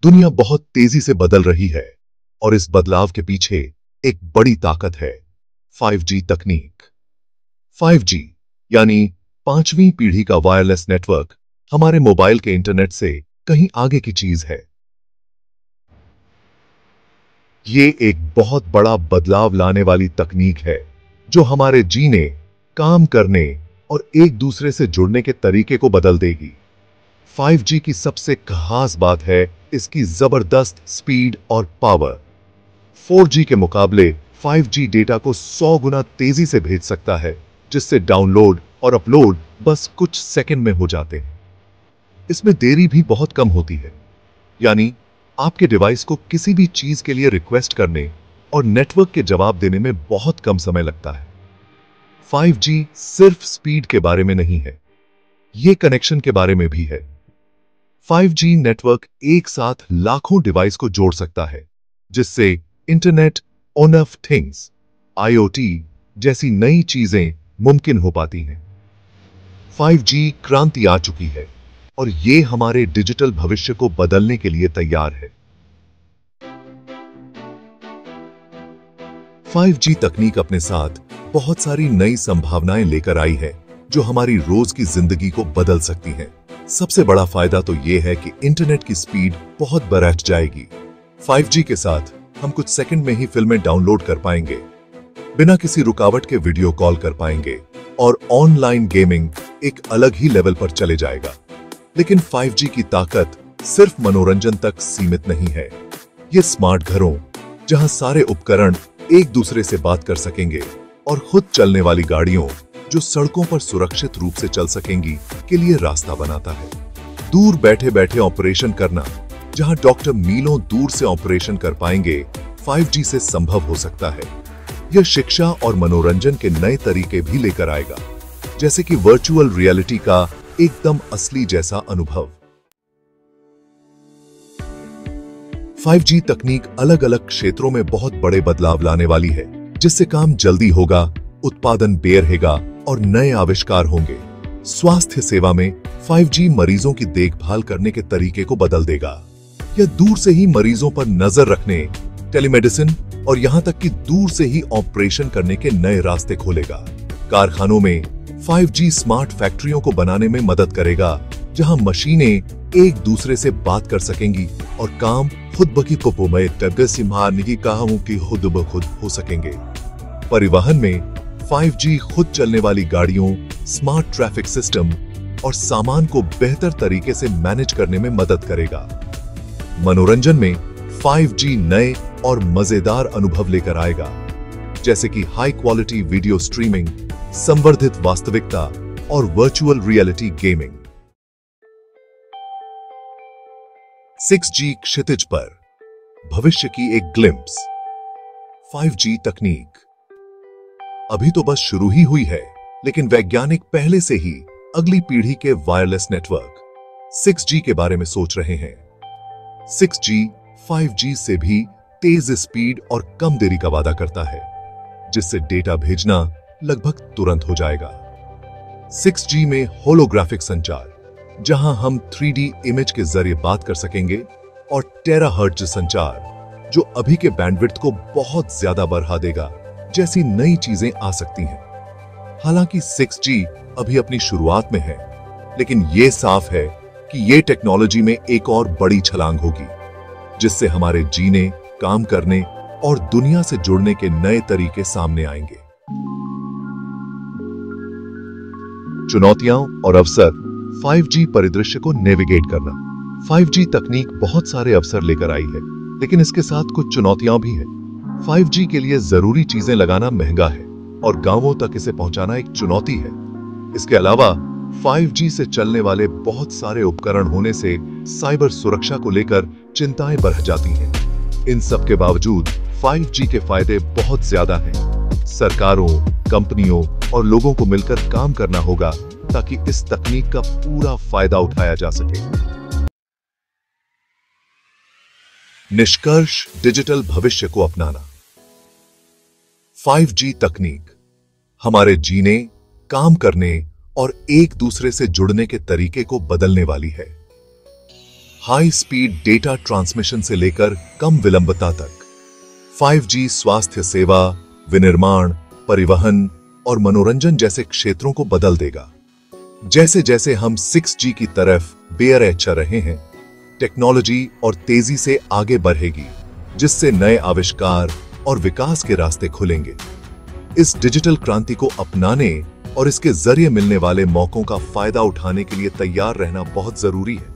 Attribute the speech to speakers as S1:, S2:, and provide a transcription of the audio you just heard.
S1: दुनिया बहुत तेजी से बदल रही है और इस बदलाव के पीछे एक बड़ी ताकत है 5G तकनीक। 5G यानी पांचवी पीढ़ी का वायरलेस नेटवर्क हमारे मोबाइल के इंटरनेट से कहीं आगे की चीज है। ये एक बहुत बड़ा बदलाव लाने वाली तकनीक है जो हमारे जीने, काम करने और एक दूसरे से जुड़ने के तरीके को बदल देगी। 5G की सबसे खास बात है इसकी जबरदस्त स्पीड और पावर। 4G के मुकाबले 5G डेटा को 100 गुना तेजी से भेज सकता है, जिससे डाउनलोड और अपलोड बस कुछ सेकंड में हो जाते हैं। इसमें देरी भी बहुत कम होती है, यानी आपके डिवाइस को किसी भी चीज के लिए रिक्वेस्ट करने और नेटवर्क के जवाब देने में बहुत कम समय लगता है। 5G सिर्फ स्पीड के बारे में नहीं है, यह कनेक्शन के बारे में भी है। 5G नेटवर्क एक साथ लाखों डिवाइस को जोड़ सकता है, जिससे इंटरनेट ऑफ थिंग्स IoT जैसी नई चीजें मुमकिन हो पाती हैं। 5G क्रांति आ चुकी है और ये हमारे डिजिटल भविष्य को बदलने के लिए तैयार है। 5G तकनीक अपने साथ बहुत सारी नई संभावनाएं लेकर आई है जो हमारी रोज की जिंदगी को बदल सकती हैं। सबसे बड़ा फायदा तो यह है कि इंटरनेट की स्पीड बहुत बढ़ जाएगी। 5G के साथ हम कुछ सेकंड में ही फिल्में डाउनलोड कर पाएंगे, बिना किसी रुकावट के वीडियो कॉल कर पाएंगे और ऑनलाइन गेमिंग एक अलग ही लेवल पर चले जाएगा। लेकिन 5G की ताकत सिर्फ मनोरंजन तक सीमित नहीं है। ये स्मार्ट घरों, जहां सारे उपकरण एक दूसरे से बात कर सकेंगे, और खुद चलने वाली गाड़ियों जो सड़कों पर सुरक्षित रूप से चल सकेंगी के लिए रास्ता बनाता है। दूर बैठे बैठे ऑपरेशन करना, जहां डॉक्टर मीलों दूर से ऑपरेशन कर पाएंगे, 5G से संभव हो सकता है। यह शिक्षा और मनोरंजन के नए तरीके भी लेकर आएगा, जैसे कि वर्चुअल रियलिटी का एकदम असली जैसा अनुभव। 5G तकनीक अलग अलग क्षेत्रों में बहुत बड़े बदलाव लाने वाली है, जिससे काम जल्दी होगा, उत्पादन बढ़ेगा और नए आविष्कार होंगे। स्वास्थ्य सेवा में 5G मरीजों की देखभाल करने के तरीके को बदल देगा। यह दूर से ही मरीजों पर नजर रखने, टेलीमेडिसिन और यहां तक कि दूर से ही ऑपरेशन करने के नए रास्ते खोलेगा। कारखानों में 5G स्मार्ट फैक्ट्रियों को बनाने में मदद करेगा, जहां मशीनें एक दूसरे से बात कर सकेंगी और काम खुद ब खुद हो सकेंगे। परिवहन में 5G खुद चलने वाली गाड़ियों, स्मार्ट ट्रैफिक सिस्टम और सामान को बेहतर तरीके से मैनेज करने में मदद करेगा। मनोरंजन में 5G नए और मजेदार अनुभव लेकर आएगा, जैसे कि हाई क्वालिटी वीडियो स्ट्रीमिंग, संवर्धित वास्तविकता और वर्चुअल रियलिटी गेमिंग। 6G क्षितिज पर भविष्य की एक ग्लिम्प्स। 5G तकनीक अभी तो बस शुरू ही हुई है, लेकिन वैज्ञानिक पहले से ही अगली पीढ़ी के वायरलेस नेटवर्क 6G के बारे में सोच रहे हैं। 6G 5G से भी तेज स्पीड और कम देरी का वादा करता है, जिससे डेटा भेजना लगभग तुरंत हो जाएगा। 6G में होलोग्राफिक संचार, जहां हम 3D इमेज के जरिए बात कर सकेंगे, और टेराहर्ट्ज संचार, जो अभी के बैंडविड्थ को बहुत ज्यादा बढ़ा देगा, जैसी नई चीजें आ सकती हैं। हालांकि 6G अभी अपनी शुरुआत में है, लेकिन यह साफ है कि यह टेक्नोलॉजी में एक और बड़ी छलांग होगी, जिससे हमारे जीने, काम करने और दुनिया से जुड़ने के नए तरीके सामने आएंगे। चुनौतियां और अवसर। 5G परिदृश्य को नेविगेट करना। 5G तकनीक बहुत सारे अवसर लेकर आई है, लेकिन इसके साथ कुछ चुनौतियां भी हैं। 5G के लिए जरूरी चीजें लगाना महंगा है और गांवों तक इसे पहुंचाना एक चुनौती है। इसके अलावा 5G से चलने वाले बहुत सारे उपकरण होने से साइबर सुरक्षा को लेकर चिंताएं बढ़ जाती हैं। इन सब के बावजूद 5G के फायदे बहुत ज्यादा हैं। सरकारों, कंपनियों और लोगों को मिलकर काम करना होगा ताकि इस तकनीक का पूरा फायदा उठाया जा सके। निष्कर्ष, डिजिटल भविष्य को अपनाना। 5G तकनीक हमारे जीने, काम करने और एक दूसरे से जुड़ने के तरीके को बदलने वाली है। हाई स्पीड डेटा ट्रांसमिशन से लेकर कम विलंबता तक। 5G स्वास्थ्य सेवा, विनिर्माण, परिवहन और मनोरंजन जैसे क्षेत्रों को बदल देगा। जैसे जैसे हम 6G की तरफ बेअर चल रहे हैं, टेक्नोलॉजी और तेजी से आगे बढ़ेगी, जिससे नए आविष्कार और विकास के रास्ते खुलेंगे। इस डिजिटल क्रांति को अपनाने और इसके जरिए मिलने वाले मौकों का फायदा उठाने के लिए तैयार रहना बहुत जरूरी है।